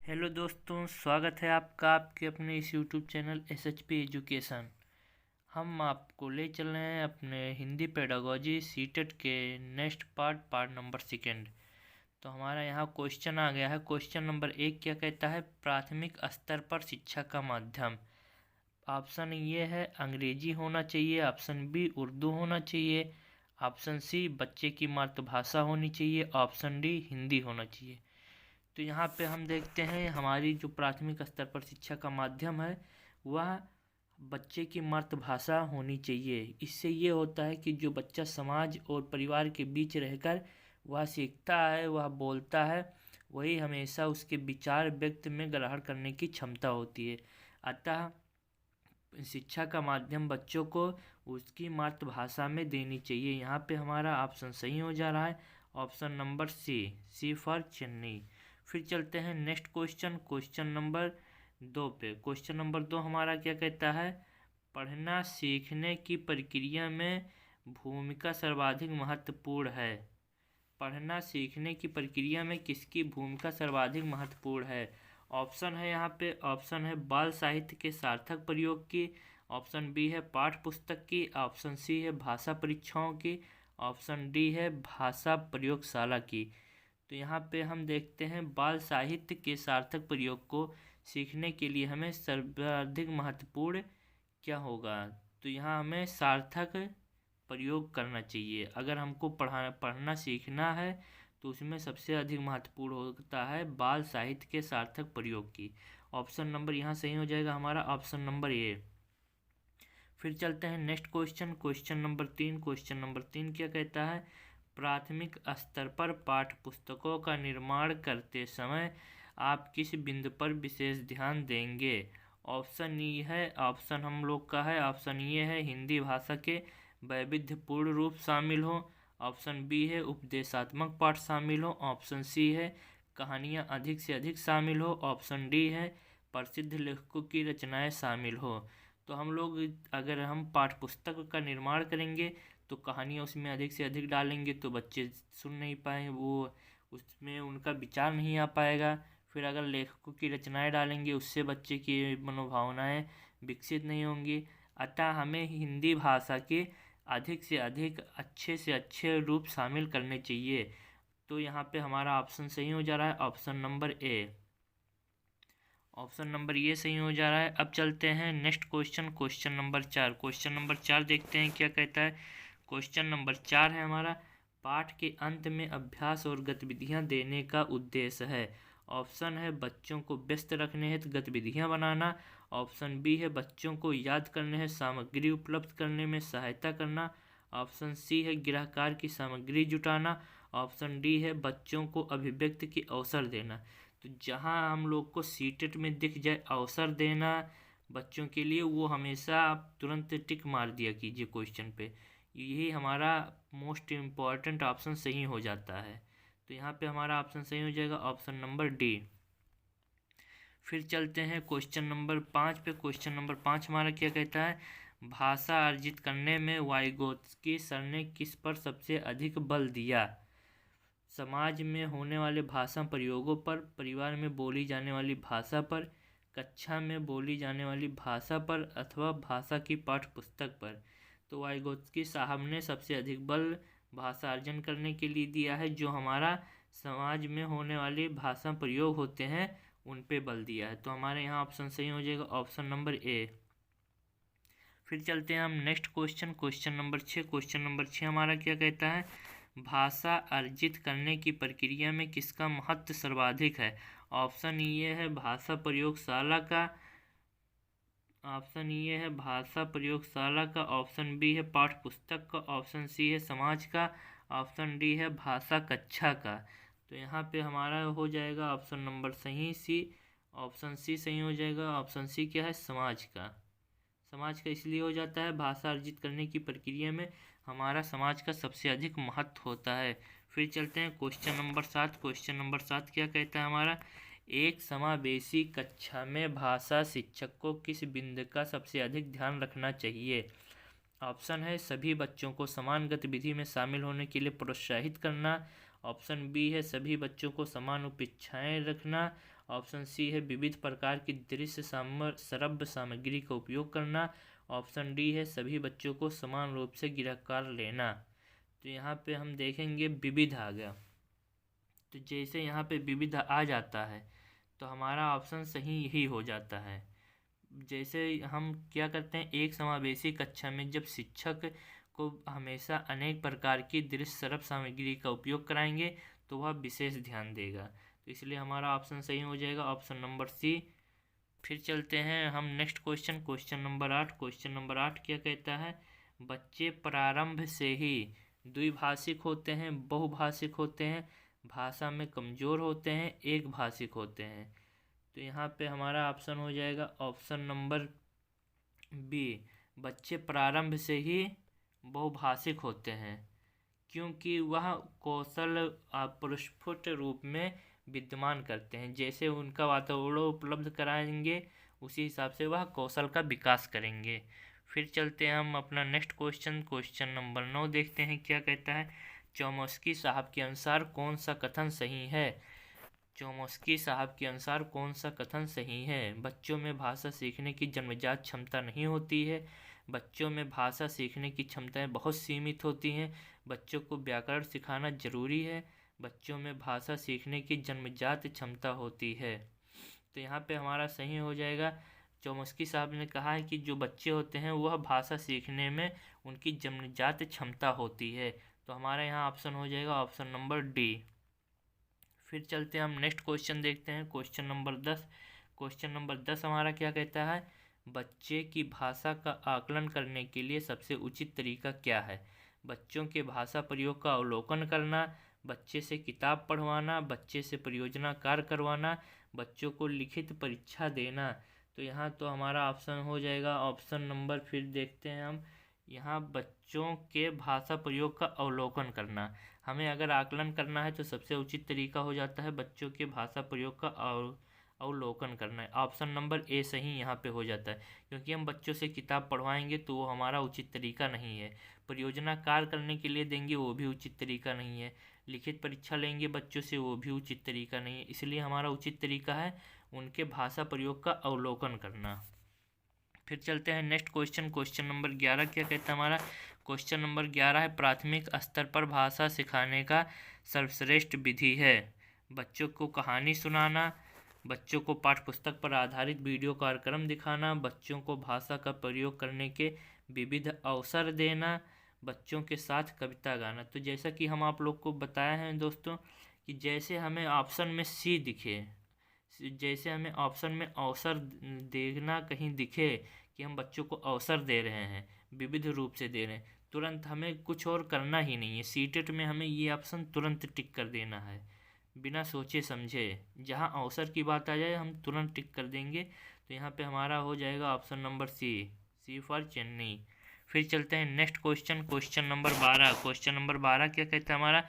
Hello दोस्तों, स्वागत है आपका आपके अपने इस यूट्यूब चैनल SHP एजुकेशन। हम आपको ले चल रहे हैं अपने हिंदी पेडागोजी सीटेट के नेक्स्ट पार्ट नंबर सेकेंड। तो हमारा यहाँ क्वेश्चन आ गया है। क्वेश्चन नंबर 1 क्या कहता है? प्राथमिक स्तर पर शिक्षा का माध्यम। ऑप्शन ये है अंग्रेजी होना चाहिए, ऑप्शन बी उर्दू होना चाहिए, ऑप्शन सी बच्चे की मातृभाषा होनी चाहिए, ऑप्शन डी हिंदी होना चाहिए। तो यहाँ पे हम देखते हैं हमारी जो प्राथमिक स्तर पर शिक्षा का माध्यम है वह बच्चे की मातृभाषा होनी चाहिए। इससे ये होता है कि जो बच्चा समाज और परिवार के बीच रहकर वह सीखता है, वह बोलता है, वही हमेशा उसके विचार व्यक्त में ग्रहण करने की क्षमता होती है। अतः शिक्षा का माध्यम बच्चों को उसकी मातृभाषा में देनी चाहिए। यहाँ पे हमारा ऑप्शन सही हो जा रहा है, option number C for Chennai. फिर चलते हैं नेक्स्ट क्वेश्चन, क्वेश्चन नंबर 2 पे। क्वेश्चन नंबर 2 हमारा क्या कहता है? पढ़ना सीखने की प्रक्रिया में भूमिका सर्वाधिक महत्वपूर्ण है। पढ़ना सीखने की प्रक्रिया में किसकी भूमिका सर्वाधिक महत्वपूर्ण है? ऑप्शन है यहाँ पे, ऑप्शन है बाल साहित्य के सार्थक प्रयोग की, ऑप्शन बी है पाठ्य पुस्तक की, ऑप्शन सी है भाषा परीक्षाओं की, ऑप्शन डी है भाषा प्रयोगशाला की। तो यहाँ पे हम देखते हैं बाल साहित्य के सार्थक प्रयोग को सीखने के लिए हमें सर्वाधिक महत्वपूर्ण क्या होगा? तो यहाँ हमें सार्थक प्रयोग करना चाहिए। अगर हमको पढ़ना सीखना है तो उसमें सबसे अधिक महत्वपूर्ण होता है बाल साहित्य के सार्थक प्रयोग की। ऑप्शन नंबर यहाँ सही हो जाएगा हमारा, ऑप्शन नंबर ए। फिर चलते हैं next question, question number 3। Question number 3 क्या कहता है? प्राथमिक स्तर पर पाठ्य पुस्तकों का निर्माण करते समय आप किस बिंदु पर विशेष ध्यान देंगे? ऑप्शन ये है, ऑप्शन हम लोग का है, ऑप्शन ये है हिंदी भाषा के वैविध्यपूर्ण रूप शामिल हो, ऑप्शन बी है उपदेशात्मक पाठ शामिल हो, ऑप्शन सी है कहानियाँ अधिक से अधिक शामिल हो, ऑप्शन डी है प्रसिद्ध लेखकों की रचनाएं शामिल हो। तो हम लोग अगर हम पाठ्य पुस्तक का निर्माण करेंगे तो कहानियाँ उसमें अधिक से अधिक डालेंगे तो बच्चे सुन नहीं पाएंगे, वो उसमें उनका विचार नहीं आ पाएगा। फिर अगर लेखकों की रचनाएं डालेंगे उससे बच्चे की मनोभावनाएं विकसित नहीं होंगी। अतः हमें हिंदी भाषा के अधिक से अधिक अच्छे से अच्छे रूप शामिल करने चाहिए। तो यहाँ पे हमारा ऑप्शन सही हो जा रहा है, option number A. Option number ये सही हो जा रहा है। अब चलते हैं next question, question number 4। Question number 4 देखते हैं क्या कहता है। क्वेश्चन नंबर 4 है हमारा, पाठ के अंत में अभ्यास और गतिविधियां देने का उद्देश्य है। ऑप्शन है बच्चों को व्यस्त रखने हेतु गतिविधियां बनाना, ऑप्शन बी है बच्चों को याद करने हेतु सामग्री उपलब्ध करने में सहायता करना, ऑप्शन सी है गृह कार्य की सामग्री जुटाना, ऑप्शन डी है बच्चों को अभिव्यक्ति के अवसर देना। तो जहाँ हम लोग को सीटेट में दिख जाए अवसर देना बच्चों के लिए, वो हमेशा आप तुरंत टिक मार दिया कीजिए क्वेश्चन पे। यही हमारा मोस्ट इम्पॉर्टेंट ऑप्शन सही हो जाता है। तो यहाँ पे हमारा ऑप्शन सही हो जाएगा, ऑप्शन नंबर डी। फिर चलते हैं क्वेश्चन नंबर 5 पे। क्वेश्चन नंबर 5 हमारा क्या कहता है? भाषा अर्जित करने में वाइगोत्स्की सर ने किस पर सबसे अधिक बल दिया? समाज में होने वाले भाषा प्रयोगों पर, परिवार में बोली जाने वाली भाषा पर, कक्षा में बोली जाने वाली भाषा पर, अथवा भाषा की पाठ्य पुस्तक पर। तो वाइगोत्स्की साहब ने सबसे अधिक बल भाषा अर्जन करने के लिए दिया है, जो हमारा समाज में होने वाले भाषा प्रयोग होते हैं उन पे बल दिया है। तो हमारे यहाँ ऑप्शन सही हो जाएगा, ऑप्शन नंबर ए। फिर चलते हैं हम next question, question number 6। Question number 6 हमारा क्या कहता है? भाषा अर्जित करने की प्रक्रिया में किसका महत्व सर्वाधिक है? ऑप्शन ये है भाषा प्रयोगशाला का, ऑप्शन ये है भाषा प्रयोगशाला का, ऑप्शन बी है पाठ्य पुस्तक का, ऑप्शन सी है समाज का, ऑप्शन डी है भाषा कक्षा का। तो यहाँ पे हमारा हो जाएगा ऑप्शन नंबर सही सी, ऑप्शन सी सही हो जाएगा। ऑप्शन सी क्या है? समाज का। समाज का इसलिए हो जाता है भाषा अर्जित करने की प्रक्रिया में हमारा समाज का सबसे अधिक महत्व होता है। फिर चलते हैं क्वेश्चन नंबर 7। क्वेश्चन नंबर 7 क्या कहता है हमारा? एक समावेशी कक्षा में भाषा शिक्षक को किस बिंदु का सबसे अधिक ध्यान रखना चाहिए? ऑप्शन है सभी बच्चों को समान गतिविधि में शामिल होने के लिए प्रोत्साहित करना, ऑप्शन बी है सभी बच्चों को समान अपेक्षाएं रखना, ऑप्शन सी है विविध प्रकार की दृश्य श्रव्य सामग्री का उपयोग करना। ऑप्शन डी है सभी बच्चों को समान रूप से गिरफ्तार लेना। तो यहाँ पे हम देखेंगे विविध आ गया, तो जैसे यहाँ पे विविध आ जाता है तो हमारा ऑप्शन सही ही हो जाता है। जैसे हम क्या करते हैं, एक समावेशी कक्षा में जब शिक्षक को हमेशा अनेक प्रकार की दृश्य श्रव्य सामग्री का उपयोग कराएंगे तो वह विशेष ध्यान देगा, तो इसलिए हमारा ऑप्शन सही हो जाएगा ऑप्शन नंबर सी। फिर चलते हैं हम next question, question number 8। Question number 8 क्या कहता है, बच्चे प्रारंभ से ही द्विभाषिक होते हैं, बहुभाषिक होते हैं, भाषा में कमजोर होते हैं, एक भाषिक होते हैं। तो यहाँ पे हमारा ऑप्शन हो जाएगा ऑप्शन नंबर बी, बच्चे प्रारंभ से ही बहुभाषिक होते हैं क्योंकि वह कौशल प्रस्फुट रूप में विद्यमान करते हैं। जैसे उनका वातावरण उपलब्ध कराएंगे उसी हिसाब से वह कौशल का विकास करेंगे। फिर चलते हैं हम अपना नेक्स्ट क्वेश्चन, क्वेश्चन नंबर 9 देखते हैं क्या कहता है, चोमस्की साहब के अनुसार कौन सा कथन सही है। चोमस्की साहब के अनुसार कौन सा कथन सही है, बच्चों में भाषा सीखने की जन्मजात क्षमता नहीं होती है, बच्चों में भाषा सीखने की क्षमताएं बहुत सीमित होती हैं, बच्चों को व्याकरण सिखाना जरूरी है, बच्चों में भाषा सीखने की जन्मजात क्षमता होती है। तो यहाँ पे हमारा सही हो जाएगा, चोमस्की साहब ने कहा है कि जो बच्चे होते हैं वह भाषा सीखने में उनकी जन्मजात क्षमता होती है। तो हमारा यहाँ ऑप्शन हो जाएगा ऑप्शन नंबर डी। फिर चलते हैं हम नेक्स्ट क्वेश्चन देखते हैं, क्वेश्चन नंबर 10। क्वेश्चन नंबर 10 हमारा क्या कहता है, बच्चे की भाषा का आकलन करने के लिए सबसे उचित तरीका क्या है। बच्चों के भाषा प्रयोग का अवलोकन करना, बच्चे से किताब पढ़वाना, बच्चे से परियोजना कार्य करवाना, बच्चों को लिखित परीक्षा देना। तो यहाँ तो हमारा ऑप्शन हो जाएगा ऑप्शन नंबर, फिर देखते हैं हम यहाँ बच्चों के भाषा प्रयोग का अवलोकन करना। हमें अगर आकलन करना है तो सबसे उचित तरीका हो जाता है बच्चों के भाषा प्रयोग का अवलोकन करना है। ऑप्शन नंबर ए सही यहाँ पे हो जाता है, क्योंकि हम बच्चों से किताब पढ़वाएंगे तो वो हमारा उचित तरीका नहीं है, परियोजना कार्य करने के लिए देंगे वो भी उचित तरीका नहीं है, लिखित परीक्षा लेंगे बच्चों से वो भी उचित तरीका नहीं है। इसलिए हमारा उचित तरीका है उनके भाषा प्रयोग का अवलोकन करना। फिर चलते हैं नेक्स्ट क्वेश्चन, क्वेश्चन नंबर 11 क्या कहता है हमारा, क्वेश्चन नंबर 11 है प्राथमिक स्तर पर भाषा सिखाने का सर्वश्रेष्ठ विधि है। बच्चों को कहानी सुनाना, बच्चों को पाठ्य पुस्तक पर आधारित वीडियो कार्यक्रम दिखाना, बच्चों को भाषा का प्रयोग करने के विविध अवसर देना, बच्चों के साथ कविता गाना। तो जैसा कि हम आप लोग को बताया है दोस्तों कि जैसे हमें ऑप्शन में सी दिखे, जैसे हमें ऑप्शन में अवसर देखना कहीं दिखे कि हम बच्चों को अवसर दे रहे हैं, विविध रूप से दे रहे हैं, तुरंत हमें कुछ और करना ही नहीं है। सीटेट में हमें ये ऑप्शन तुरंत टिक कर देना है बिना सोचे समझे, जहां अवसर की बात आ जाए हम तुरंत टिक कर देंगे। तो यहाँ पे हमारा हो जाएगा option number C, C for Chennai. फिर चलते हैं next question, question number 12। Question number 12 क्या कहता है हमारा,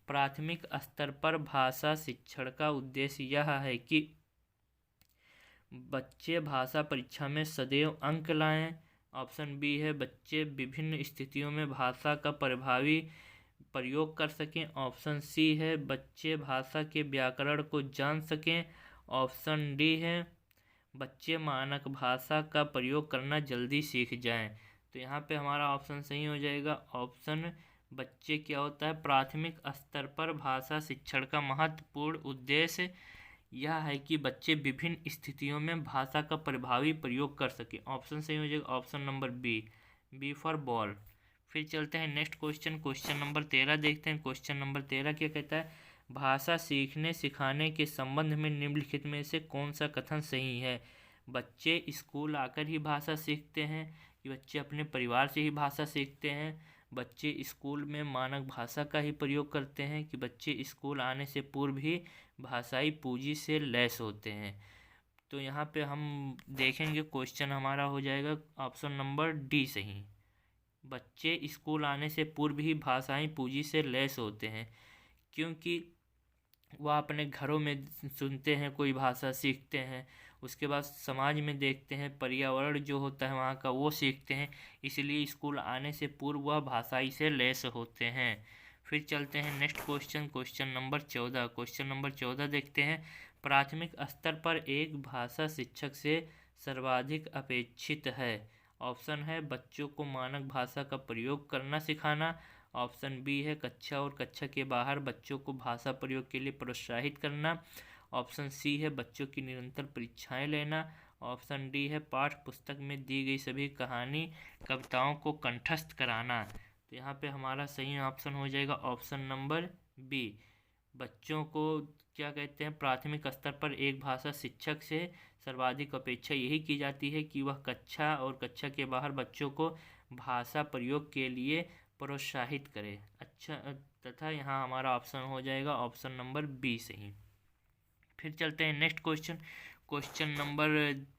प्राथमिक स्तर पर भाषा शिक्षण का उद्देश्य यह है कि बच्चे भाषा परीक्षा में सदैव अंक लाएं। ऑप्शन बी है बच्चे विभिन्न स्थितियों में भाषा का प्रभावी प्रयोग कर सकें। ऑप्शन सी है बच्चे भाषा के व्याकरण को जान सकें। ऑप्शन डी है बच्चे मानक भाषा का प्रयोग करना जल्दी सीख जाएं। तो यहाँ पे हमारा ऑप्शन सही हो जाएगा ऑप्शन बच्चे क्या होता है, प्राथमिक स्तर पर भाषा शिक्षण का महत्वपूर्ण उद्देश्य यह है कि बच्चे विभिन्न स्थितियों में भाषा का प्रभावी प्रयोग कर सके। ऑप्शन सही हो जाएगा option number B, B for ball. फिर चलते हैं नेक्स्ट क्वेश्चन, क्वेश्चन नंबर 13 देखते हैं। क्वेश्चन नंबर 13 क्या कहता है, भाषा सीखने सिखाने के संबंध में निम्नलिखित में से कौन सा कथन सही है। बच्चे स्कूल आकर ही भाषा सीखते हैं कि बच्चे अपने परिवार से ही भाषा सीखते हैं, बच्चे स्कूल में मानक भाषा का ही प्रयोग करते हैं कि बच्चे स्कूल आने से पूर्व ही भाषाई पूंजी से लैस होते हैं। तो यहाँ पे हम देखेंगे क्वेश्चन हमारा हो जाएगा ऑप्शन नंबर डी सही, बच्चे स्कूल आने से पूर्व ही भाषाई पूंजी से लैस होते हैं क्योंकि वह अपने घरों में सुनते हैं, कोई भाषा सीखते हैं, उसके बाद समाज में देखते हैं, पर्यावरण जो होता है वहाँ का वो सीखते हैं, इसलिए स्कूल आने से पूर्व वह भाषाई से लैस होते हैं। फिर चलते हैं next question, question number 14। Question number 14 देखते हैं, प्राथमिक स्तर पर एक भाषा शिक्षक से सर्वाधिक अपेक्षित है? ऑप्शन है बच्चों को मानक भाषा का प्रयोग करना सिखाना। ऑप्शन बी है कक्षा और कक्षा के बाहर बच्चों को भाषा प्रयोग के लिए प्रोत्साहित करना। ऑप्शन सी है बच्चों की निरंतर परीक्षाएं लेना। ऑप्शन डी है पाठ्य पुस्तक में दी गई सभी कहानी कविताओं को कंठस्थ कराना। तो यहाँ पे हमारा सही ऑप्शन हो जाएगा ऑप्शन नंबर बी। बच्चों को क्या कहते हैं, प्राथमिक स्तर पर एक भाषा शिक्षक से सर्वाधिक अपेक्षा यही की जाती है कि वह कक्षा और कक्षा के बाहर बच्चों को भाषा प्रयोग के लिए प्रोत्साहित करे। अच्छा, तथा यहाँ हमारा ऑप्शन हो जाएगा ऑप्शन नंबर बी सही। फिर चलते हैं नेक्स्ट क्वेश्चन। क्वेश्चन नंबर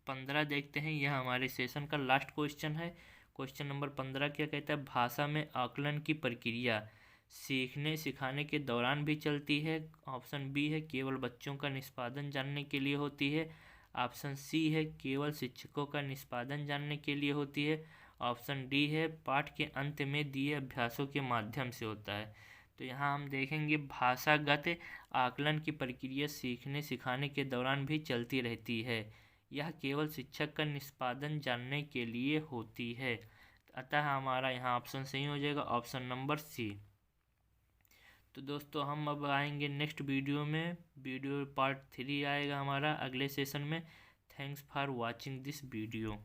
15 देखते हैं। यह हमारे सेशन का लास्ट क्वेश्चन है। क्वेश्चन नंबर 15 क्या कहता है, भाषा में आकलन की प्रक्रिया सीखने सिखाने के दौरान भी चलती है। ऑप्शन बी है केवल बच्चों का निष्पादन जानने के लिए होती है। ऑप्शन सी है केवल शिक्षकों का निष्पादन जानने के लिए होती है। ऑप्शन डी है पाठ के अंत में दिए अभ्यासों के माध्यम से होता है। तो यहाँ हम देखेंगे भाषागत आकलन की प्रक्रिया सीखने सिखाने के दौरान भी चलती रहती है। यह केवल शिक्षक का निष्पादन जानने के लिए होती है। अतः हमारा यहाँ ऑप्शन सही हो जाएगा ऑप्शन नंबर सी। तो दोस्तों हम अब आएंगे नेक्स्ट वीडियो में। वीडियो पार्ट 3 आएगा हमारा अगले सेशन में। Thanks for watching this video.